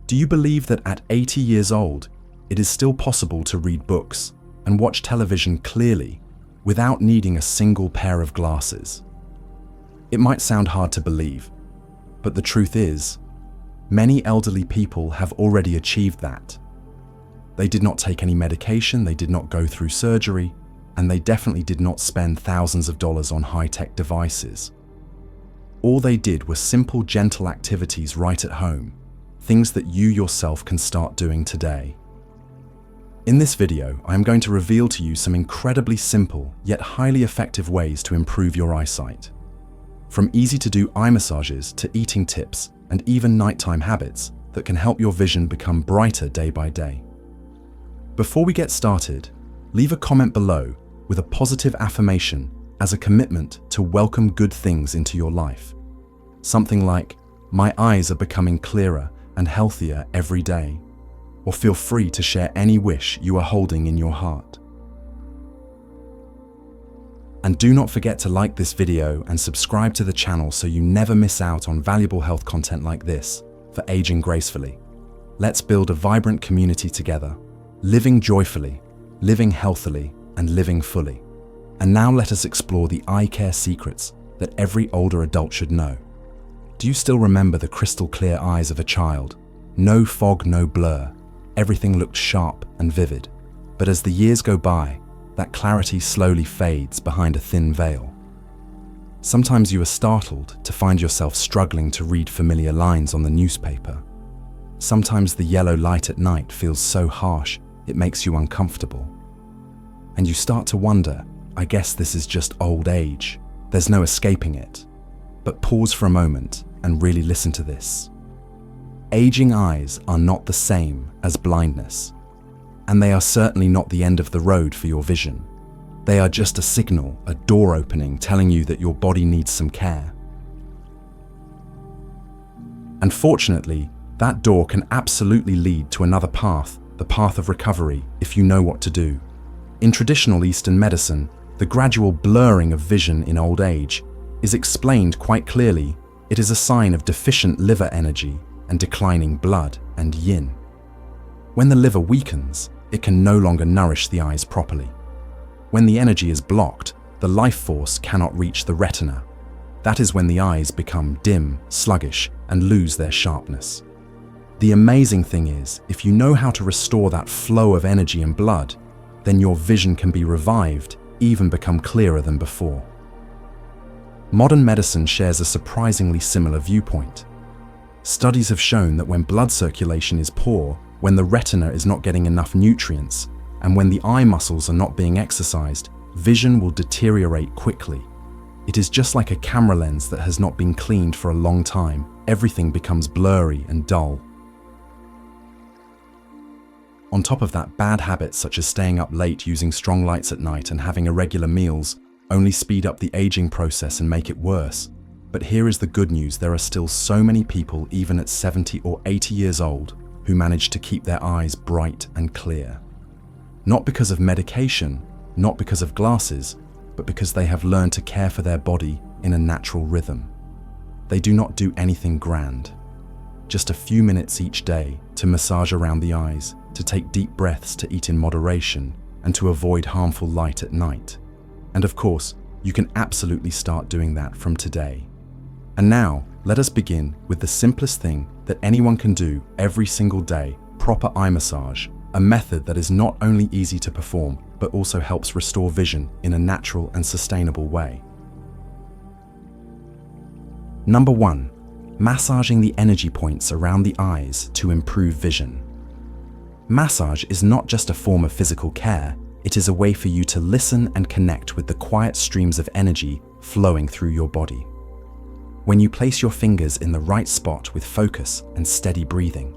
Do you believe that at 80 years old, it is still possible to read books and watch television clearly without needing a single pair of glasses? It might sound hard to believe, but the truth is, many elderly people have already achieved that. They did not take any medication, they did not go through surgery, and they definitely did not spend thousands of dollars on high-tech devices. All they did were simple, gentle activities right at home, things that you yourself can start doing today. In this video, I am going to reveal to you some incredibly simple yet highly effective ways to improve your eyesight. From easy-to-do eye massages to eating tips and even nighttime habits that can help your vision become brighter day by day. Before we get started, leave a comment below with a positive affirmation as a commitment to welcome good things into your life. Something like, "My eyes are becoming clearer and healthier every day," or feel free to share any wish you are holding in your heart. And do not forget to like this video and subscribe to the channel so you never miss out on valuable health content like this for aging gracefully. Let's build a vibrant community together, living joyfully, living healthily, and living fully. And now let us explore the eye care secrets that every older adult should know. Do you still remember the crystal clear eyes of a child? No fog, no blur. Everything looked sharp and vivid. But as the years go by, that clarity slowly fades behind a thin veil. Sometimes you are startled to find yourself struggling to read familiar lines on the newspaper. Sometimes the yellow light at night feels so harsh it makes you uncomfortable. And you start to wonder, I guess this is just old age. There's no escaping it. But pause for a moment and really listen to this. Aging eyes are not the same as blindness. And they are certainly not the end of the road for your vision. They are just a signal, a door opening, telling you that your body needs some care. And fortunately, that door can absolutely lead to another path, the path of recovery, if you know what to do. In traditional Eastern medicine, the gradual blurring of vision in old age is explained quite clearly. It is a sign of deficient liver energy and declining blood and yin. When the liver weakens, it can no longer nourish the eyes properly. When the energy is blocked, the life force cannot reach the retina. That is when the eyes become dim, sluggish, and lose their sharpness. The amazing thing is, if you know how to restore that flow of energy and blood, then your vision can be revived, even become clearer than before. Modern medicine shares a surprisingly similar viewpoint. Studies have shown that when blood circulation is poor, when the retina is not getting enough nutrients, and when the eye muscles are not being exercised, vision will deteriorate quickly. It is just like a camera lens that has not been cleaned for a long time. Everything becomes blurry and dull. On top of that, bad habits such as staying up late, using strong lights at night, and having irregular meals only speed up the aging process and make it worse. But here is the good news: there are still so many people, even at 70 or 80 years old, who manage to keep their eyes bright and clear. Not because of medication, not because of glasses, but because they have learned to care for their body in a natural rhythm. They do not do anything grand. Just a few minutes each day to massage around the eyes, to take deep breaths, to eat in moderation, and to avoid harmful light at night. And of course, you can absolutely start doing that from today. And now, let us begin with the simplest thing that anyone can do every single day: proper eye massage, a method that is not only easy to perform, but also helps restore vision in a natural and sustainable way. Number 1, massaging the energy points around the eyes to improve vision. Massage is not just a form of physical care, it is a way for you to listen and connect with the quiet streams of energy flowing through your body. When you place your fingers in the right spot with focus and steady breathing,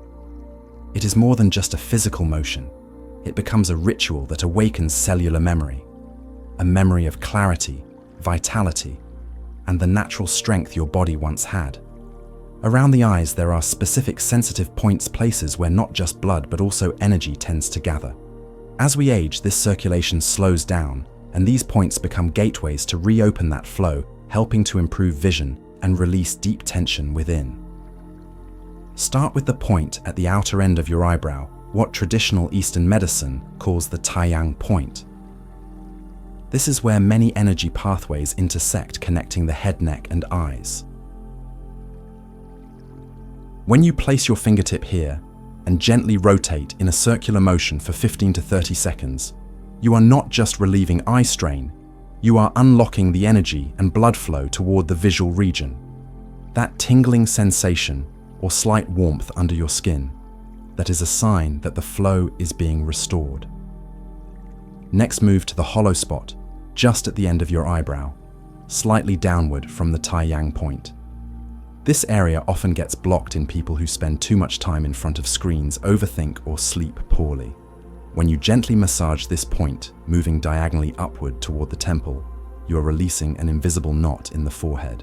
it is more than just a physical motion. It becomes a ritual that awakens cellular memory, a memory of clarity, vitality, and the natural strength your body once had. Around the eyes, there are specific sensitive points, places where not just blood but also energy tends to gather. As we age, this circulation slows down, and these points become gateways to reopen that flow, helping to improve vision and release deep tension within. Start with the point at the outer end of your eyebrow, what traditional Eastern medicine calls the taiyang point. This is where many energy pathways intersect, connecting the head, neck, and eyes. When you place your fingertip here and gently rotate in a circular motion for 15 to 30 seconds, you are not just relieving eye strain, you are unlocking the energy and blood flow toward the visual region. That tingling sensation or slight warmth under your skin, that is a sign that the flow is being restored. Next, move to the hollow spot, just at the end of your eyebrow, slightly downward from the taiyang point. This area often gets blocked in people who spend too much time in front of screens, overthink, or sleep poorly. When you gently massage this point, moving diagonally upward toward the temple, you are releasing an invisible knot in the forehead.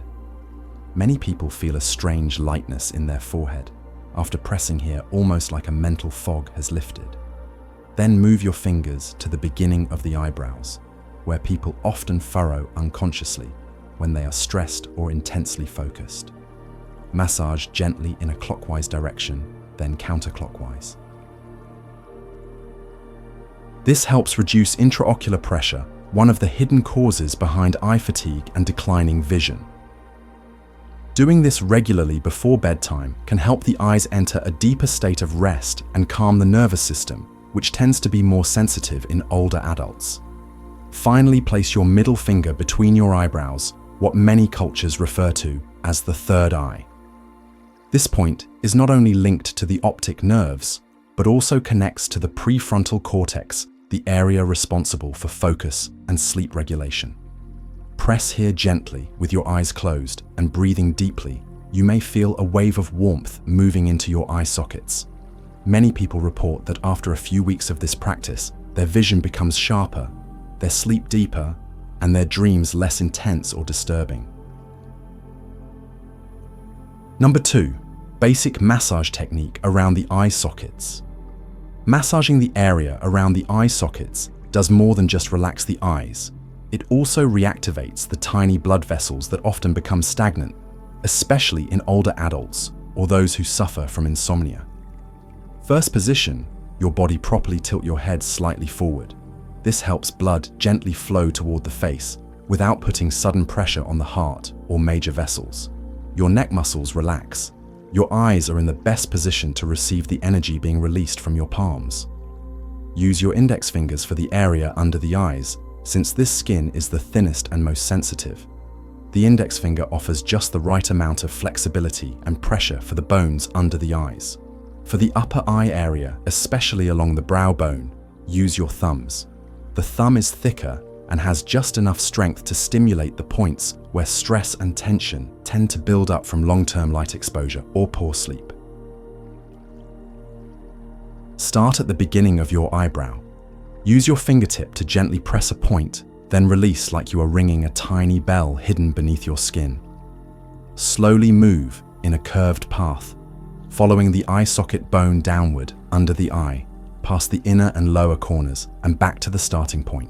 Many people feel a strange lightness in their forehead. After pressing here, almost like a mental fog has lifted. Then move your fingers to the beginning of the eyebrows, where people often furrow unconsciously when they are stressed or intensely focused. Massage gently in a clockwise direction, then counterclockwise. This helps reduce intraocular pressure, one of the hidden causes behind eye fatigue and declining vision. Doing this regularly before bedtime can help the eyes enter a deeper state of rest and calm the nervous system, which tends to be more sensitive in older adults. Finally, place your middle finger between your eyebrows, what many cultures refer to as the third eye. This point is not only linked to the optic nerves, but also connects to the prefrontal cortex, the area responsible for focus and sleep regulation. Press here gently with your eyes closed and breathing deeply. You may feel a wave of warmth moving into your eye sockets. Many people report that after a few weeks of this practice, their vision becomes sharper, their sleep deeper, and their dreams less intense or disturbing. Number 2, basic massage technique around the eye sockets. Massaging the area around the eye sockets does more than just relax the eyes. It also reactivates the tiny blood vessels that often become stagnant, especially in older adults or those who suffer from insomnia. First position, your body properly tilt your head slightly forward. This helps blood gently flow toward the face without putting sudden pressure on the heart or major vessels. Your neck muscles relax. Your eyes are in the best position to receive the energy being released from your palms. Use your index fingers for the area under the eyes, since this skin is the thinnest and most sensitive. The index finger offers just the right amount of flexibility and pressure for the bones under the eyes. For the upper eye area, especially along the brow bone, use your thumbs. The thumb is thicker and has just enough strength to stimulate the points where stress and tension tend to build up from long-term light exposure or poor sleep. Start at the beginning of your eyebrow. Use your fingertip to gently press a point, then release like you are ringing a tiny bell hidden beneath your skin. Slowly move in a curved path, following the eye socket bone downward under the eye, past the inner and lower corners and back to the starting point.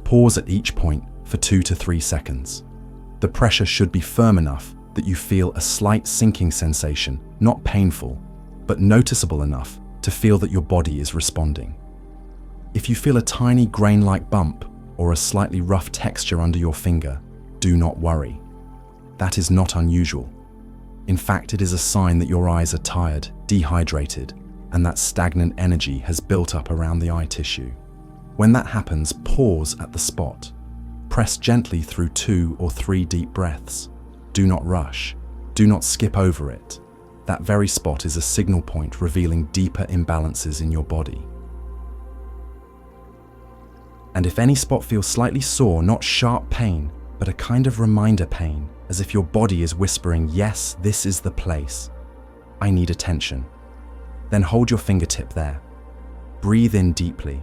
Pause at each point for 2 to 3 seconds. The pressure should be firm enough that you feel a slight sinking sensation, not painful, but noticeable enough to feel that your body is responding. If you feel a tiny grain-like bump or a slightly rough texture under your finger, do not worry. That is not unusual. In fact, it is a sign that your eyes are tired, dehydrated, and that stagnant energy has built up around the eye tissue. When that happens, pause at the spot. Press gently through 2 or 3 deep breaths. Do not rush. Do not skip over it. That very spot is a signal point revealing deeper imbalances in your body. And if any spot feels slightly sore, not sharp pain, but a kind of reminder pain, as if your body is whispering, yes, this is the place. I need attention. Then hold your fingertip there. Breathe in deeply.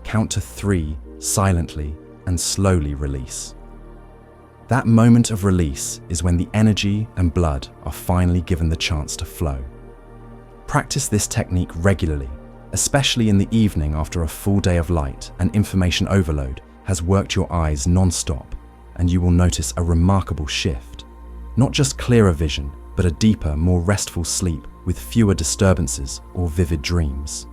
Count to 3 silently and slowly release. That moment of release is when the energy and blood are finally given the chance to flow. Practice this technique regularly, especially in the evening after a full day of light and information overload has worked your eyes non-stop, and you will notice a remarkable shift. Not just clearer vision, but a deeper, more restful sleep with fewer disturbances or vivid dreams.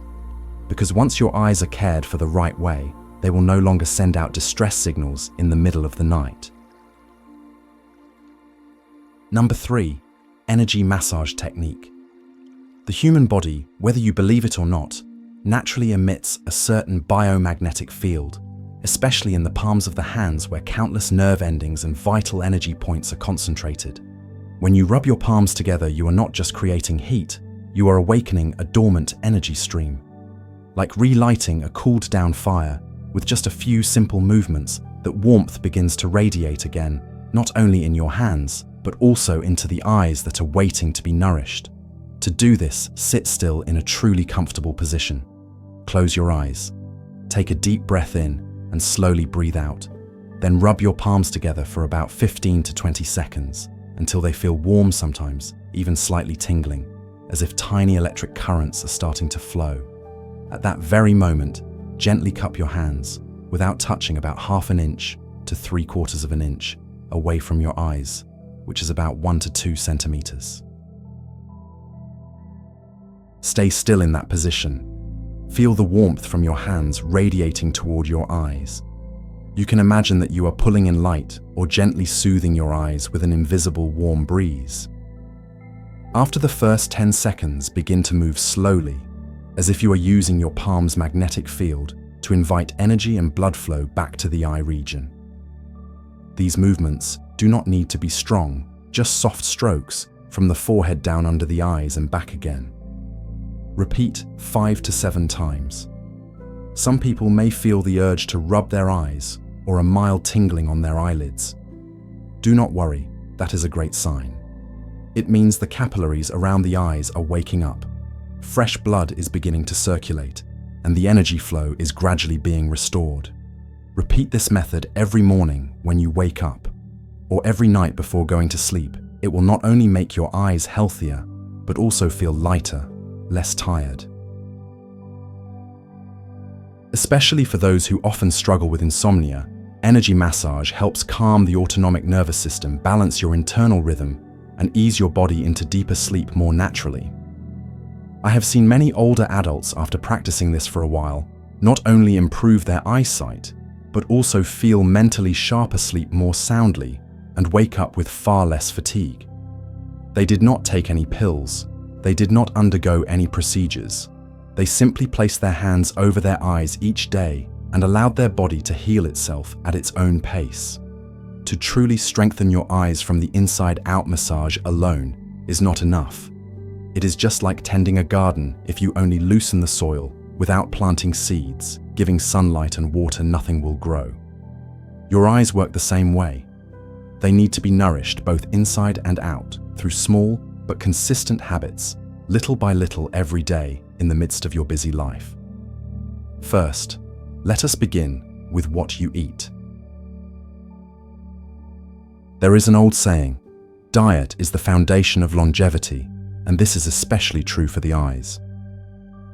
Because once your eyes are cared for the right way, they will no longer send out distress signals in the middle of the night. Number 3, energy massage technique. The human body, whether you believe it or not, naturally emits a certain biomagnetic field, especially in the palms of the hands where countless nerve endings and vital energy points are concentrated. When you rub your palms together, you are not just creating heat, you are awakening a dormant energy stream. Like relighting a cooled down fire, with just a few simple movements, that warmth begins to radiate again, not only in your hands, but also into the eyes that are waiting to be nourished. To do this, sit still in a truly comfortable position. Close your eyes. Take a deep breath in and slowly breathe out. Then rub your palms together for about 15 to 20 seconds until they feel warm, sometimes even slightly tingling, as if tiny electric currents are starting to flow. At that very moment, gently cup your hands without touching about 1/2 inch to 3/4 of an inch away from your eyes, which is about 1 to 2 centimeters. Stay still in that position. Feel the warmth from your hands radiating toward your eyes. You can imagine that you are pulling in light or gently soothing your eyes with an invisible warm breeze. After the first 10 seconds, begin to move slowly, as if you are using your palm's magnetic field to invite energy and blood flow back to the eye region. These movements do not need to be strong, just soft strokes from the forehead down under the eyes and back again. Repeat 5 to 7 times. Some people may feel the urge to rub their eyes or a mild tingling on their eyelids. Do not worry, that is a great sign. It means the capillaries around the eyes are waking up. Fresh blood is beginning to circulate, and the energy flow is gradually being restored. Repeat this method every morning when you wake up, or every night before going to sleep. It will not only make your eyes healthier, but also feel lighter, less tired. Especially for those who often struggle with insomnia, energy massage helps calm the autonomic nervous system, balance your internal rhythm, and ease your body into deeper sleep more naturally. I have seen many older adults, after practicing this for a while, not only improve their eyesight, but also feel mentally sharper, sleep more soundly, and wake up with far less fatigue. They did not take any pills. They did not undergo any procedures. They simply placed their hands over their eyes each day and allowed their body to heal itself at its own pace. To truly strengthen your eyes from the inside out, massage alone is not enough. It is just like tending a garden. If you only loosen the soil without planting seeds, giving sunlight and water, nothing will grow. Your eyes work the same way. They need to be nourished both inside and out through small but consistent habits, little by little every day in the midst of your busy life. First, let us begin with what you eat. There is an old saying, diet is the foundation of longevity, and this is especially true for the eyes.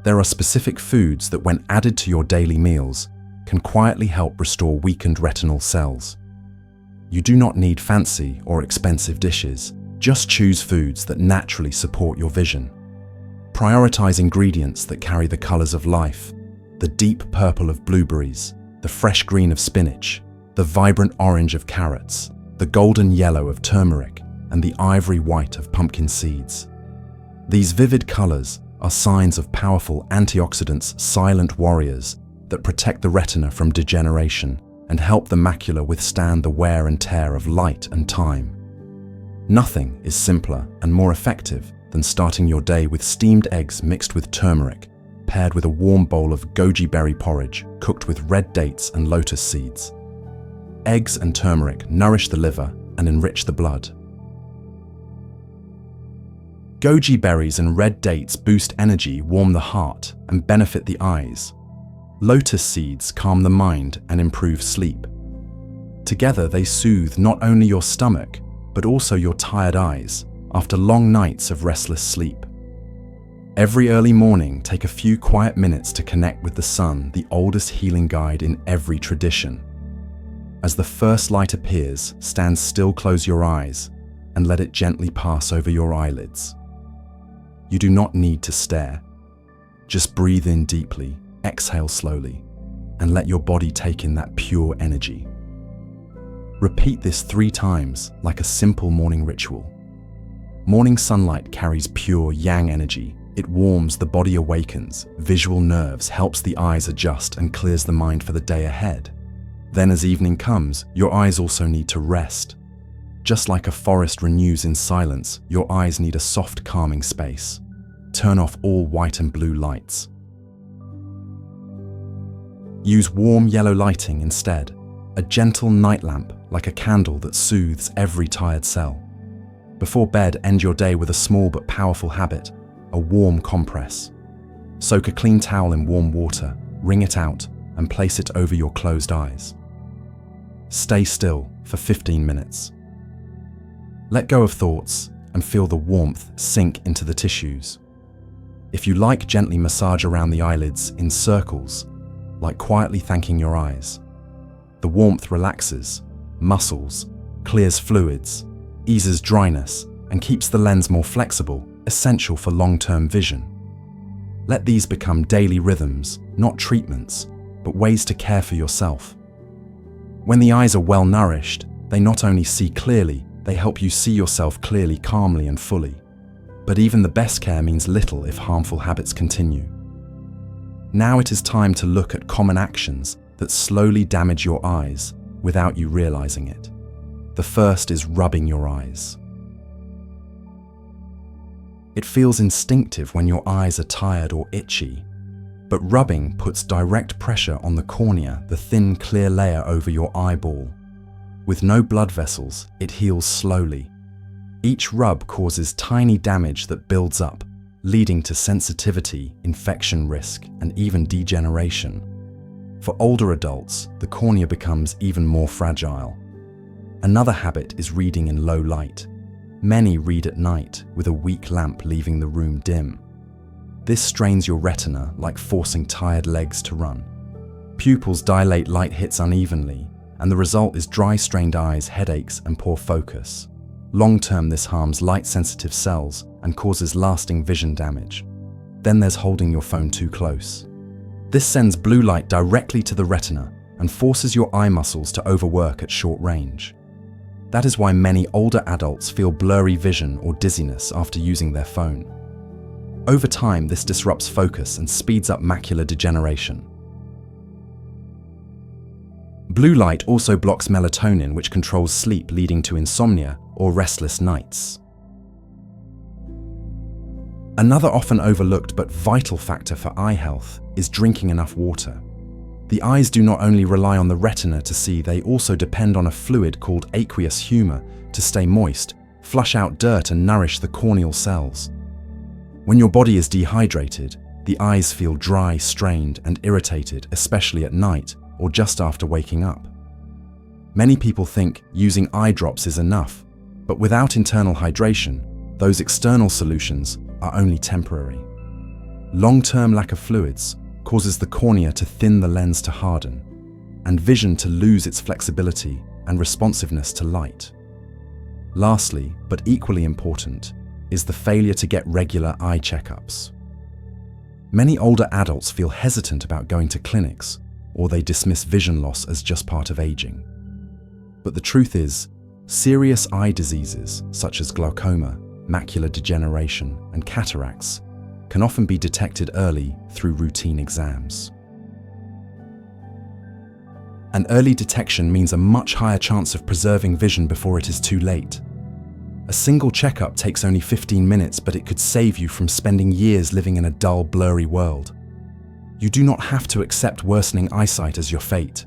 There are specific foods that, when added to your daily meals, can quietly help restore weakened retinal cells. You do not need fancy or expensive dishes. Just choose foods that naturally support your vision. Prioritize ingredients that carry the colors of life, the deep purple of blueberries, the fresh green of spinach, the vibrant orange of carrots, the golden yellow of turmeric, and the ivory white of pumpkin seeds. These vivid colors are signs of powerful antioxidants, silent warriors that protect the retina from degeneration and help the macula withstand the wear and tear of light and time. Nothing is simpler and more effective than starting your day with steamed eggs mixed with turmeric, paired with a warm bowl of goji berry porridge cooked with red dates and lotus seeds. Eggs and turmeric nourish the liver and enrich the blood. Goji berries and red dates boost energy, warm the heart, and benefit the eyes. Lotus seeds calm the mind and improve sleep. Together they soothe not only your stomach, but also your tired eyes after long nights of restless sleep. Every early morning, take a few quiet minutes to connect with the sun, the oldest healing guide in every tradition. As the first light appears, stand still, close your eyes, and let it gently pass over your eyelids. You do not need to stare. Just breathe in deeply, exhale slowly, and let your body take in that pure energy. Repeat this 3 times like a simple morning ritual. Morning sunlight carries pure yang energy. It warms, the body awakens, visual nerves, helps the eyes adjust and clears the mind for the day ahead. Then as evening comes, your eyes also need to rest. Just like a forest renews in silence, your eyes need a soft, calming space. Turn off all white and blue lights. Use warm yellow lighting instead, a gentle night lamp like a candle that soothes every tired cell. Before bed, end your day with a small but powerful habit, a warm compress. Soak a clean towel in warm water, wring it out, and place it over your closed eyes. Stay still for 15 minutes. Let go of thoughts and feel the warmth sink into the tissues. If you like, gently massage around the eyelids in circles, like quietly thanking your eyes. The warmth relaxes muscles, clears fluids, eases dryness, and keeps the lens more flexible, essential for long-term vision. Let these become daily rhythms, not treatments, but ways to care for yourself. When the eyes are well nourished, they not only see clearly, they help you see yourself clearly, calmly, and fully. But even the best care means little if harmful habits continue. Now it is time to look at common actions that slowly damage your eyes without you realizing it. The first is rubbing your eyes. It feels instinctive when your eyes are tired or itchy, but rubbing puts direct pressure on the cornea, the thin, clear layer over your eyeball. With no blood vessels, it heals slowly. Each rub causes tiny damage that builds up, leading to sensitivity, infection risk, and even degeneration. For older adults, the cornea becomes even more fragile. Another habit is reading in low light. Many read at night, with a weak lamp leaving the room dim. This strains your retina like forcing tired legs to run. Pupils dilate, light hits unevenly, and the result is dry, strained eyes, headaches, and poor focus. Long-term, this harms light-sensitive cells and causes lasting vision damage. Then there's holding your phone too close. This sends blue light directly to the retina and forces your eye muscles to overwork at short range. That is why many older adults feel blurry vision or dizziness after using their phone. Over time, this disrupts focus and speeds up macular degeneration. Blue light also blocks melatonin, which controls sleep, leading to insomnia or restless nights. Another often overlooked but vital factor for eye health is drinking enough water. The eyes do not only rely on the retina to see, they also depend on a fluid called aqueous humor to stay moist, flush out dirt, and nourish the corneal cells. When your body is dehydrated, the eyes feel dry, strained, and irritated, especially at night or just after waking up. Many people think using eye drops is enough, but without internal hydration, those external solutions are only temporary. Long-term lack of fluids causes the cornea to thin, the lens to harden, and vision to lose its flexibility and responsiveness to light. Lastly, but equally important, is the failure to get regular eye checkups. Many older adults feel hesitant about going to clinics, or they dismiss vision loss as just part of aging. But the truth is, serious eye diseases such as glaucoma, macular degeneration, and cataracts can often be detected early through routine exams. An early detection means a much higher chance of preserving vision before it is too late. A single checkup takes only 15 minutes, but it could save you from spending years living in a dull, blurry world. You do not have to accept worsening eyesight as your fate.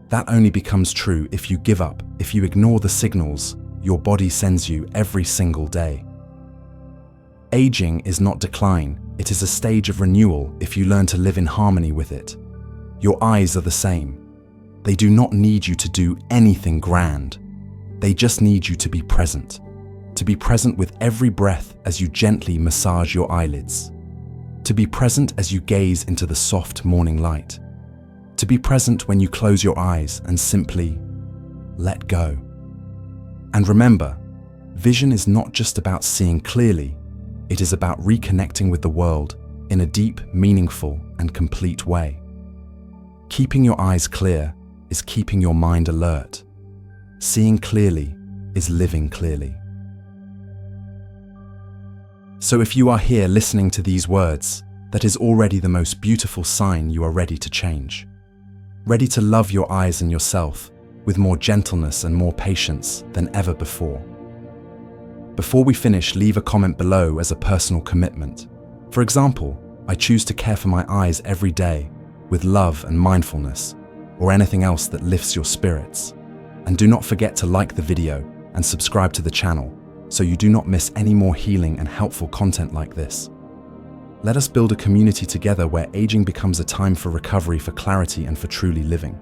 That only becomes true if you give up, if you ignore the signals your body sends you every single day. Aging is not decline, it is a stage of renewal if you learn to live in harmony with it. Your eyes are the same. They do not need you to do anything grand. They just need you to be present with every breath as you gently massage your eyelids, to be present as you gaze into the soft morning light, to be present when you close your eyes and simply let go. And remember, vision is not just about seeing clearly, It is about reconnecting with the world in a deep, meaningful, and complete way. Keeping your eyes clear is keeping your mind alert. Seeing clearly is living clearly. So if you are here listening to these words, that is already the most beautiful sign you are ready to change. Ready to love your eyes and yourself with more gentleness and more patience than ever before. Before we finish, leave a comment below as a personal commitment. For example, I choose to care for my eyes every day with love and mindfulness, or anything else that lifts your spirits. And do not forget to like the video and subscribe to the channel so you do not miss any more healing and helpful content like this. Let us build a community together where aging becomes a time for recovery, for clarity, and for truly living.